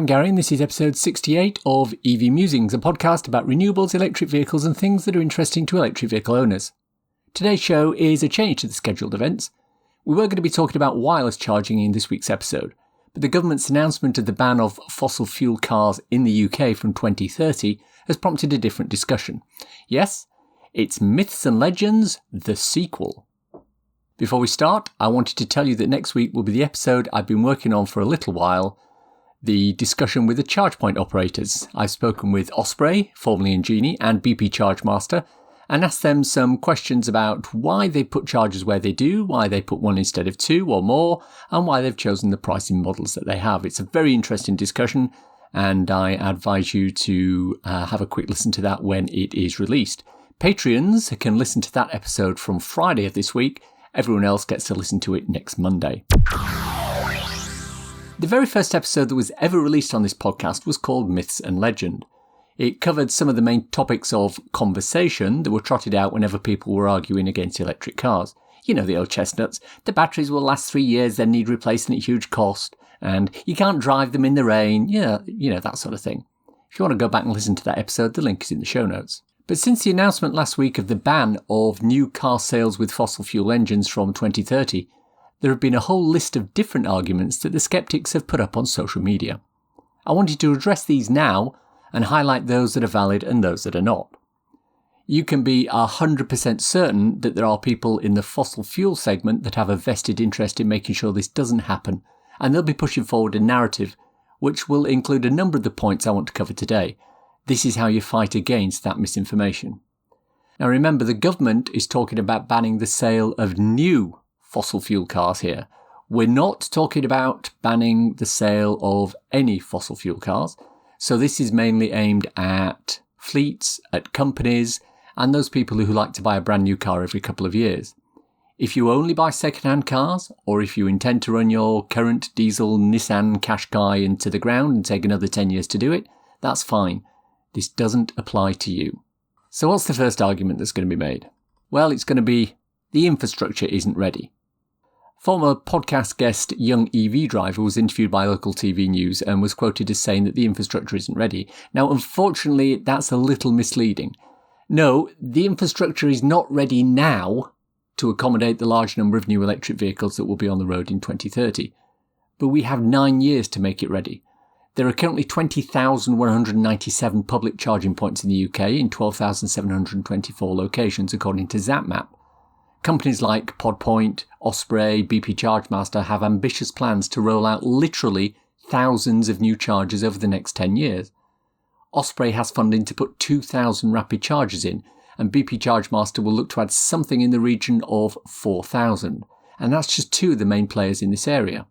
I'm Gary and this is episode 68 of EV Musings, a podcast about renewables, electric vehicles and things that are interesting to electric vehicle owners. Today's show is a change to the scheduled events. We were going to be talking about wireless charging in this week's episode, but the government's announcement of the ban of fossil fuel cars in the UK from 2030 has prompted a different discussion. Yes, it's Myths and Legends, the sequel. Before we start, I wanted to tell you that next week will be the episode I've been working on for a little while, the discussion with the charge point operators. I've spoken with Osprey, formerly Ingenie, and BP Chargemaster, and asked them some questions about why they put chargers where they do, why they put one instead of two or more, and why they've chosen the pricing models that they have. It's a very interesting discussion, and I advise you to have a quick listen to that when it is released. Patreons can listen to that episode from Friday of this week. Everyone else gets to listen to it next Monday. The very first episode that was ever released on this podcast was called Myths and Legend. It covered some of the main topics of conversation that were trotted out whenever people were arguing against electric cars. You know the old chestnuts. The batteries will last 3 years, then need replacing at huge cost, and you can't drive them in the rain. You know, that sort of thing. If you want to go back and listen to that episode, the link is in the show notes. But since the announcement last week of the ban of new car sales with fossil fuel engines from 2030, there have been a whole list of different arguments that the skeptics have put up on social media. I wanted to address these now and highlight those that are valid and those that are not. You can be 100% certain that there are people in the fossil fuel segment that have a vested interest in making sure this doesn't happen, and they'll be pushing forward a narrative which will include a number of the points I want to cover today. This is how you fight against that misinformation. Now remember, the government is talking about banning the sale of new fossil fuel cars here. We're not talking about banning the sale of any fossil fuel cars. So this is mainly aimed at fleets, at companies, and those people who like to buy a brand new car every couple of years. If you only buy second-hand cars, or if you intend to run your current diesel Nissan Qashqai into the ground and take another 10 years to do it, that's fine. This doesn't apply to you. So what's the first argument that's going to be made? Well, it's going to be the infrastructure isn't ready. Former podcast guest Young EV Driver was interviewed by local TV news and was quoted as saying that the infrastructure isn't ready. Now, unfortunately, that's a little misleading. No, the infrastructure is not ready now to accommodate the large number of new electric vehicles that will be on the road in 2030. But we have 9 years to make it ready. There are currently 20,197 public charging points in the UK in 12,724 locations, according to ZapMap. Companies like PodPoint, Osprey, BP Chargemaster have ambitious plans to roll out literally thousands of new chargers over the next 10 years. Osprey has funding to put 2,000 rapid chargers in, and BP Chargemaster will look to add something in the region of 4,000. And that's just two of the main players in this area.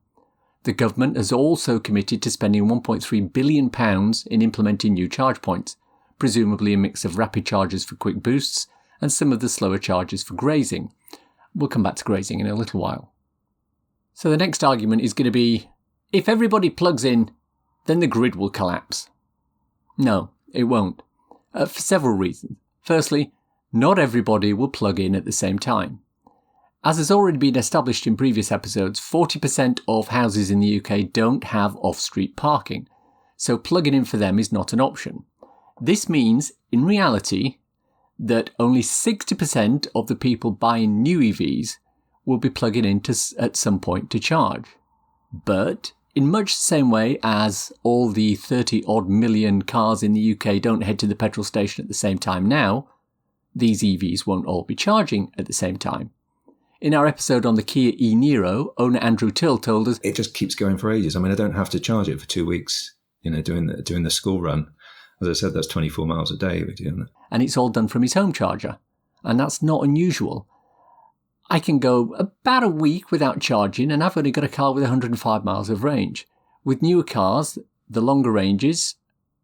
The government has also committed to spending £1.3 billion in implementing new charge points, presumably a mix of rapid chargers for quick boosts and some of the slower chargers for grazing. We'll come back to grazing in a little while. So the next argument is going to be, if everybody plugs in, then the grid will collapse. No, it won't. For several reasons. Firstly, not everybody will plug in at the same time. As has already been established in previous episodes, 40% of houses in the UK don't have off-street parking, so plugging in for them is not an option. This means, in reality, that only 60% of the people buying new EVs will be plugging in at some point to charge. But in much the same way as all the 30-odd million cars in the UK don't head to the petrol station at the same time now, these EVs won't all be charging at the same time. In our episode on the Kia e-Niro, owner Andrew Till told us, it just keeps going for ages. I mean, I don't have to charge it for 2 weeks, doing the school run. As I said, that's 24 miles a day we're doing that. And it's all done from his home charger. And that's not unusual. I can go about a week without charging and I've only got a car with 105 miles of range. With newer cars, the longer ranges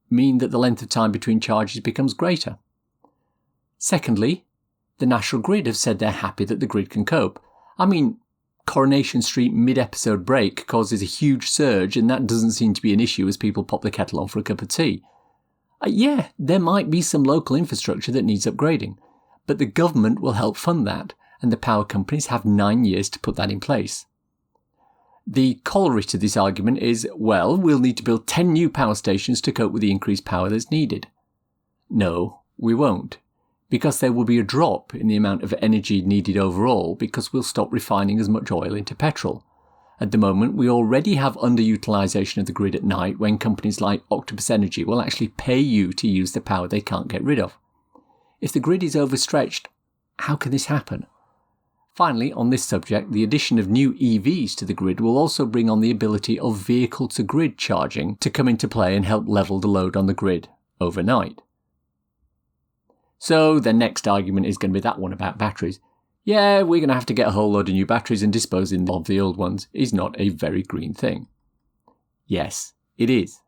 mean that the length of time between charges becomes greater. Secondly, the National Grid have said they're happy that the grid can cope. I mean, Coronation Street mid-episode break causes a huge surge and that doesn't seem to be an issue as people pop the kettle on for a cup of tea. Yeah, there might be some local infrastructure that needs upgrading, but the government will help fund that, and the power companies have 9 years to put that in place. The corollary to this argument is, well, we'll need to build 10 new power stations to cope with the increased power that's needed. No, we won't, because there will be a drop in the amount of energy needed overall because we'll stop refining as much oil into petrol. At the moment, we already have underutilisation of the grid at night when companies like Octopus Energy will actually pay you to use the power they can't get rid of. If the grid is overstretched, how can this happen? Finally, on this subject, the addition of new EVs to the grid will also bring on the ability of vehicle-to-grid charging to come into play and help level the load on the grid overnight. So the next argument is going to be that one about batteries. Yeah, we're going to have to get a whole load of new batteries, and disposing of the old ones is not a very green thing. Yes, it is.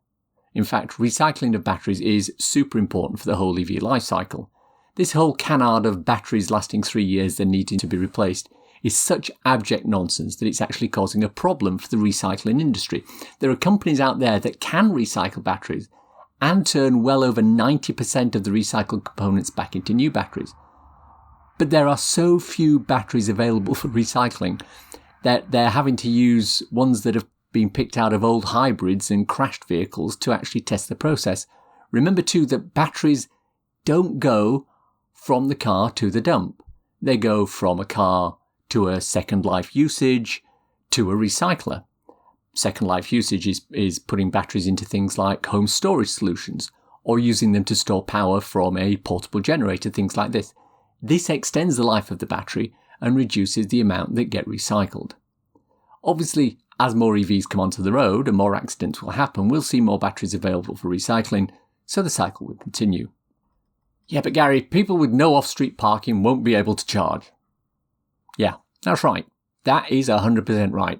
In fact, recycling of batteries is super important for the whole EV life cycle. This whole canard of batteries lasting 3 years then needing to be replaced is such abject nonsense that it's actually causing a problem for the recycling industry. There are companies out there that can recycle batteries and turn well over 90% of the recycled components back into new batteries. But there are so few batteries available for recycling that they're having to use ones that have been picked out of old hybrids and crashed vehicles to actually test the process. Remember too that batteries don't go from the car to the dump. They go from a car to a second life usage to a recycler. Second life usage is putting batteries into things like home storage solutions or using them to store power from a portable generator, things like this. This extends the life of the battery and reduces the amount that get recycled. Obviously, as more EVs come onto the road and more accidents will happen, we'll see more batteries available for recycling, so the cycle will continue. Yeah, but Gary, people with no off-street parking won't be able to charge. Yeah, that's right. That is 100% right.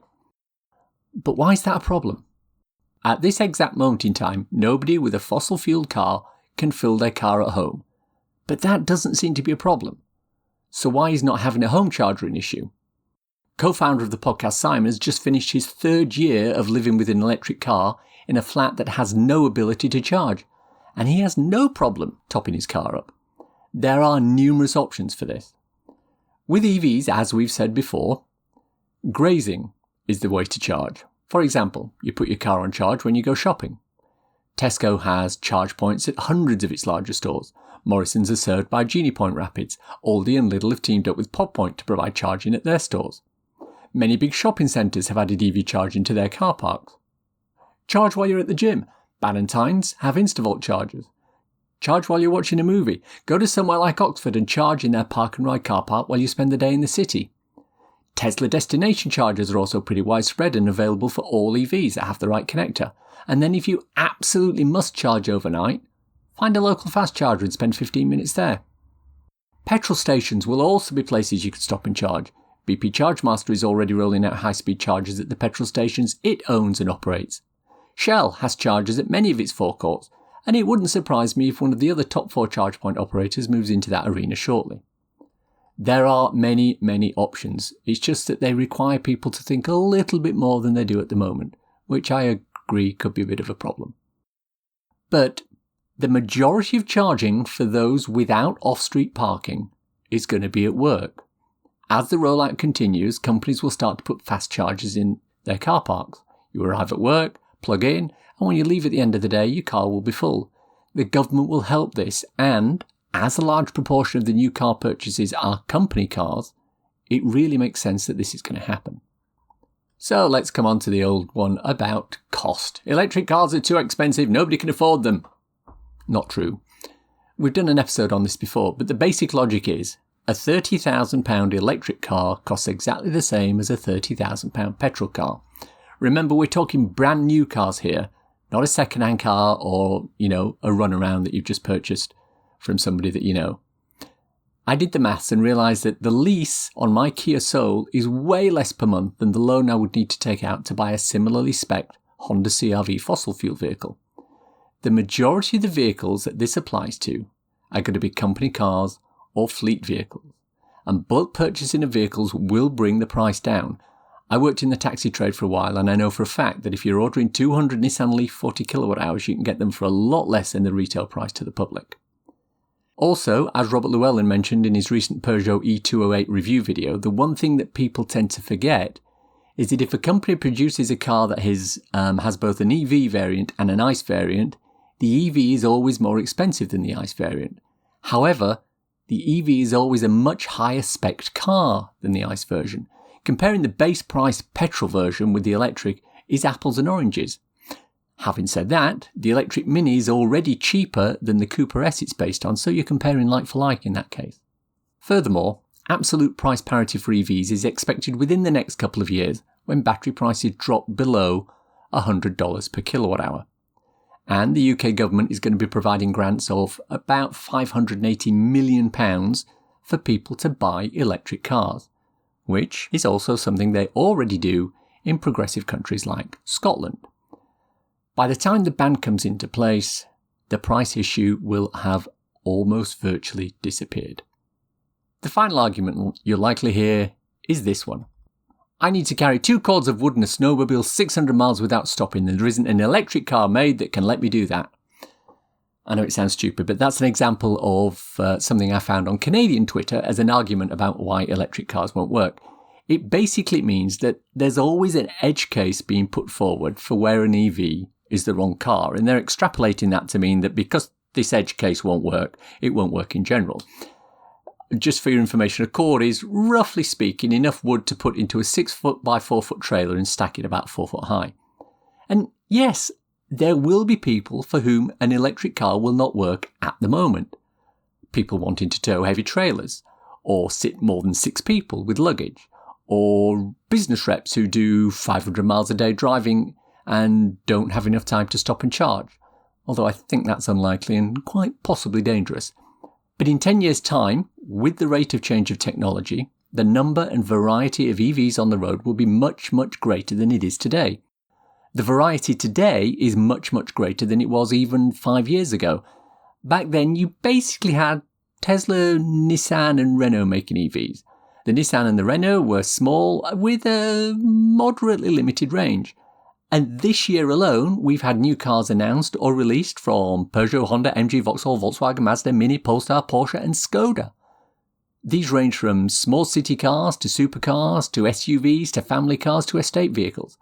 But why is that a problem? At this exact moment in time, nobody with a fossil-fueled car can fill their car at home. But that doesn't seem to be a problem. So why is not having a home charger an issue? Co-founder of the podcast, Simon, has just finished his 3rd year of living with an electric car in a flat that has no ability to charge. And he has no problem topping his car up. There are numerous options for this. With EVs, as we've said before, grazing is the way to charge. For example, you put your car on charge when you go shopping. Tesco has charge points at hundreds of its larger stores. Morrison's are served by Genie Point Rapids. Aldi and Lidl have teamed up with Pod Point to provide charging at their stores. Many big shopping centres have added EV charging to their car parks. Charge while you're at the gym. Ballantyne's have Instavolt chargers. Charge while you're watching a movie. Go to somewhere like Oxford and charge in their park and ride car park while you spend the day in the city. Tesla destination chargers are also pretty widespread and available for all EVs that have the right connector. And then if you absolutely must charge overnight, find a local fast charger and spend 15 minutes there. Petrol stations will also be places you can stop and charge. BP Chargemaster is already rolling out high-speed chargers at the petrol stations it owns and operates. Shell has chargers at many of its forecourts, and it wouldn't surprise me if one of the other top 4 charge point operators moves into that arena shortly. There are many, many options. It's just that they require people to think a little bit more than they do at the moment, which I agree could be a bit of a problem. But the majority of charging for those without off-street parking is going to be at work. As the rollout continues, companies will start to put fast chargers in their car parks. You arrive at work, plug in, and when you leave at the end of the day, your car will be full. The government will help this, and as a large proportion of the new car purchases are company cars, it really makes sense that this is going to happen. So let's come on to the old one about cost. Electric cars are too expensive, nobody can afford them. Not true. We've done an episode on this before, but the basic logic is a £30,000 electric car costs exactly the same as a £30,000 petrol car. Remember, we're talking brand new cars here, not a second-hand car or, a runaround that you've just purchased from somebody that you know. I did the maths and realised that the lease on my Kia Soul is way less per month than the loan I would need to take out to buy a similarly spec'd Honda CR-V fossil fuel vehicle. The majority of the vehicles that this applies to are going to be company cars or fleet vehicles, and bulk purchasing of vehicles will bring the price down. I worked in the taxi trade for a while, and I know for a fact that if you're ordering 200 Nissan Leaf 40 kilowatt hours, you can get them for a lot less than the retail price to the public. Also, as Robert Llewellyn mentioned in his recent Peugeot E208 review video, the one thing that people tend to forget is that if a company produces a car that has both an EV variant and an ICE variant, the EV is always more expensive than the ICE variant. However, the EV is always a much higher spec'd car than the ICE version. Comparing the base price petrol version with the electric is apples and oranges. Having said that, the electric Mini is already cheaper than the Cooper S it's based on, so you're comparing like for like in that case. Furthermore, absolute price parity for EVs is expected within the next couple of years when battery prices drop below $100 per kilowatt hour. And the UK government is going to be providing grants of about £580 million for people to buy electric cars, which is also something they already do in progressive countries like Scotland. By the time the ban comes into place, the price issue will have almost virtually disappeared. The final argument you'll likely hear is this one. I need to carry 2 cords of wood and a snowmobile 600 miles without stopping, and there isn't an electric car made that can let me do that. I know it sounds stupid, but that's an example of something I found on Canadian Twitter as an argument about why electric cars won't work. It basically means that there's always an edge case being put forward for where an EV is the wrong car, and they're extrapolating that to mean that because this edge case won't work, it won't work in general. Just for your information, a cord is, roughly speaking, enough wood to put into a 6-foot by 4-foot trailer and stack it about 4 foot high. And yes, there will be people for whom an electric car will not work at the moment. People wanting to tow heavy trailers, or sit more than 6 people with luggage, or business reps who do 500 miles a day driving and don't have enough time to stop and charge, although I think that's unlikely and quite possibly dangerous. But in 10 years' time, with the rate of change of technology, the number and variety of EVs on the road will be much, much greater than it is today. The variety today is much, much greater than it was even 5 years ago. Back then, you basically had Tesla, Nissan and Renault making EVs. The Nissan and the Renault were small with a moderately limited range. And this year alone, we've had new cars announced or released from Peugeot, Honda, MG, Vauxhall, Volkswagen, Mazda, Mini, Polestar, Porsche and Skoda. These range from small city cars to supercars to SUVs to family cars to estate vehicles.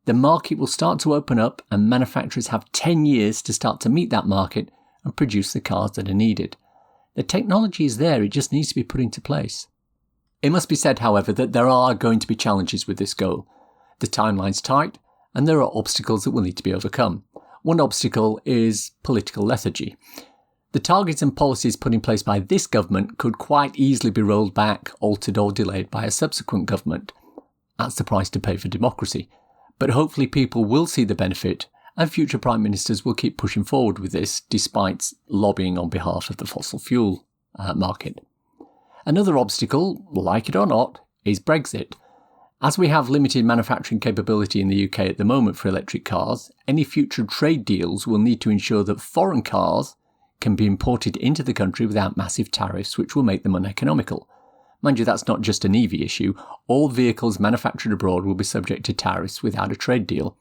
The market will start to open up and manufacturers have 10 years to start to meet that market and produce the cars that are needed. The technology is there, it just needs to be put into place. It must be said, however, that there are going to be challenges with this goal. The timeline's tight, and there are obstacles that will need to be overcome. One obstacle is political lethargy. The targets and policies put in place by this government could quite easily be rolled back, altered or delayed by a subsequent government. That's the price to pay for democracy. But hopefully people will see the benefit, and future Prime Ministers will keep pushing forward with this despite lobbying on behalf of the fossil fuel market. Another obstacle, like it or not, is Brexit. As we have limited manufacturing capability in the UK at the moment for electric cars, any future trade deals will need to ensure that foreign cars can be imported into the country without massive tariffs, which will make them uneconomical. Mind you, that's not just an EV issue. All vehicles manufactured abroad will be subject to tariffs without a trade deal.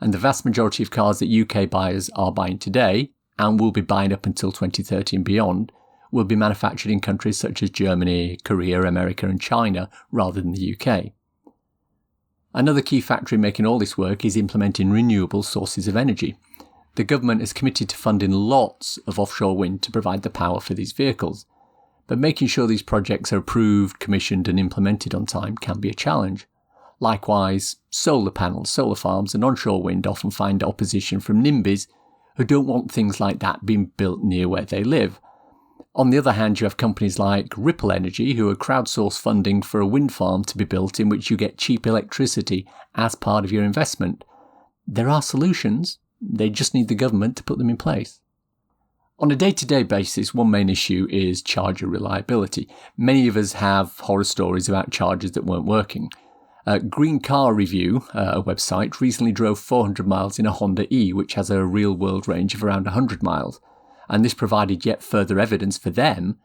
And the vast majority of cars that UK buyers are buying today, and will be buying up until 2030 and beyond, will be manufactured in countries such as Germany, Korea, America and China, rather than the UK. Another key factor in making all this work is implementing renewable sources of energy. The government is committed to funding lots of offshore wind to provide the power for these vehicles. But making sure these projects are approved, commissioned and implemented on time can be a challenge. Likewise, solar panels, solar farms and onshore wind often find opposition from NIMBYs who don't want things like that being built near where they live. On the other hand, you have companies like Ripple Energy who are crowdsourced funding for a wind farm to be built in which you get cheap electricity as part of your investment. There are solutions, they just need the government to put them in place. On a day-to-day basis, one main issue is charger reliability. Many of us have horror stories about chargers that weren't working. Green Car Review, a website, recently drove 400 miles in a Honda E, which has a real-world range of around 100 miles. And this provided yet further evidence for them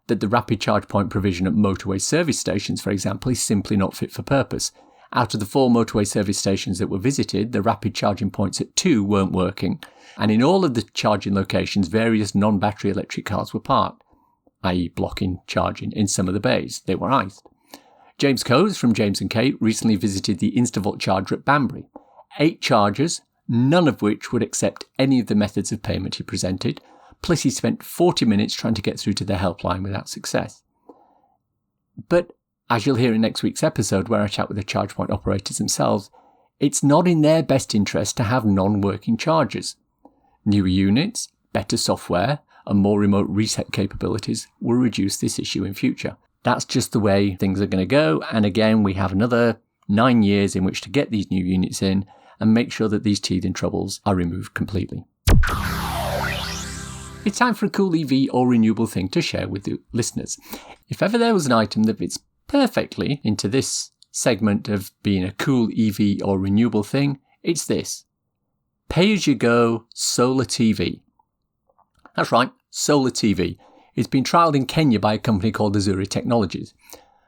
that the rapid charge point provision at motorway service stations, for example, is simply not fit for purpose. Out of the 4 motorway service stations that were visited, the rapid charging points at 2 weren't working. And in all of the charging locations, various non-battery electric cars were parked, i.e. blocking charging in some of the bays. They were iced. James Coase from James & Kate recently visited the Instavolt charger at Banbury. 8 chargers, none of which would accept any of the methods of payment he presented, plus he spent 40 minutes trying to get through to the helpline without success. But, as you'll hear in next week's episode where I chat with the charge point operators themselves, it's not in their best interest to have non-working chargers. Newer units, better software, and more remote reset capabilities will reduce this issue in future. That's just the way things are going to go, and again we have another 9 years in which to get these new units in and make sure that these teething troubles are removed completely. It's time for a cool EV or renewable thing to share with the listeners. If ever there was an item that fits perfectly into this segment of being a cool EV or renewable thing, it's this. Pay-as-you-go solar TV. That's right, solar TV. It's been trialled in Kenya by a company called Azuri Technologies.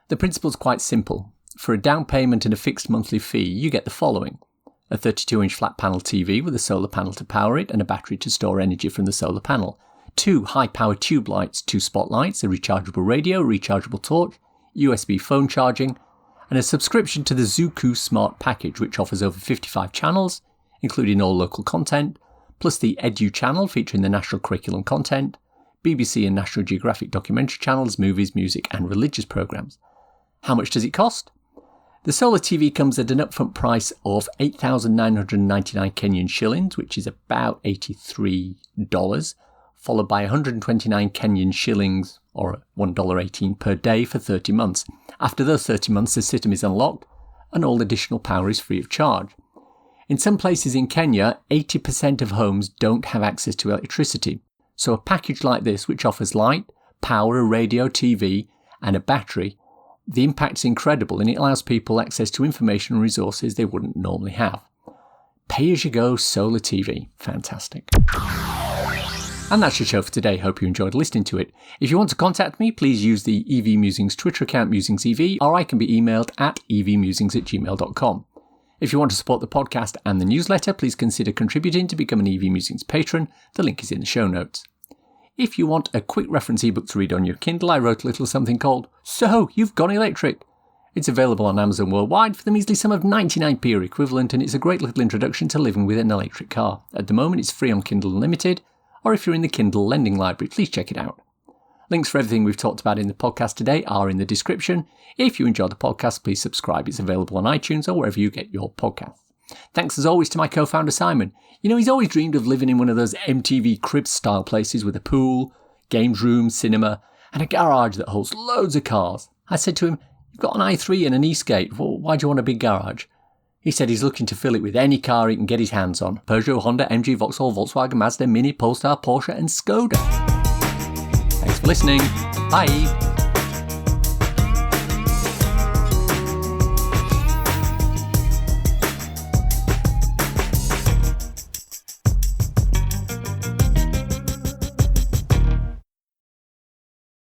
The principle's quite simple. For a down payment and a fixed monthly fee, you get the following. A 32-inch flat panel TV with a solar panel to power it and a battery to store energy from the solar panel. 2 high-power tube lights, 2 spotlights, a rechargeable radio, rechargeable torch, USB phone charging, and a subscription to the Zuku Smart package, which offers over 55 channels, including all local content, plus the Edu channel featuring the national curriculum content, BBC and National Geographic documentary channels, movies, music and religious programmes. How much does it cost? The solar TV comes at an upfront price of 8,999 Kenyan shillings, which is about $83, followed by 129 Kenyan shillings, or $1.18 per day for 30 months. After those 30 months, the system is unlocked and all additional power is free of charge. In some places in Kenya, 80% of homes don't have access to electricity. So a package like this, which offers light, power, a radio, TV, and a battery, the impact's incredible and it allows people access to information and resources they wouldn't normally have. Pay-as-you-go solar TV. Fantastic. And that's your show for today. Hope you enjoyed listening to it. If you want to contact me, please use the EV Musings Twitter account MusingsEV, or I can be emailed at evmusings@gmail.com. If you want to support the podcast and the newsletter, please consider contributing to become an EV Musings patron. The link is in the show notes. If you want a quick reference ebook to read on your Kindle, I wrote a little something called So You've Gone Electric. It's available on Amazon worldwide for the measly sum of 99p or equivalent, and it's a great little introduction to living with an electric car. At the moment, it's free on Kindle Unlimited, or if you're in the Kindle Lending Library, please check it out. Links for everything we've talked about in the podcast today are in the description. If you enjoyed the podcast, please subscribe. It's available on iTunes or wherever you get your podcasts. Thanks as always to my co-founder Simon. You know, he's always dreamed of living in one of those MTV Cribs-style places with a pool, games room, cinema, and a garage that holds loads of cars. I said to him, "You've got an i3 and an Escape. Well, why do you want a big garage?" He said he's looking to fill it with any car he can get his hands on. Peugeot, Honda, MG, Vauxhall, Volkswagen, Mazda, Mini, Polestar, Porsche and Skoda. Thanks for listening. Bye.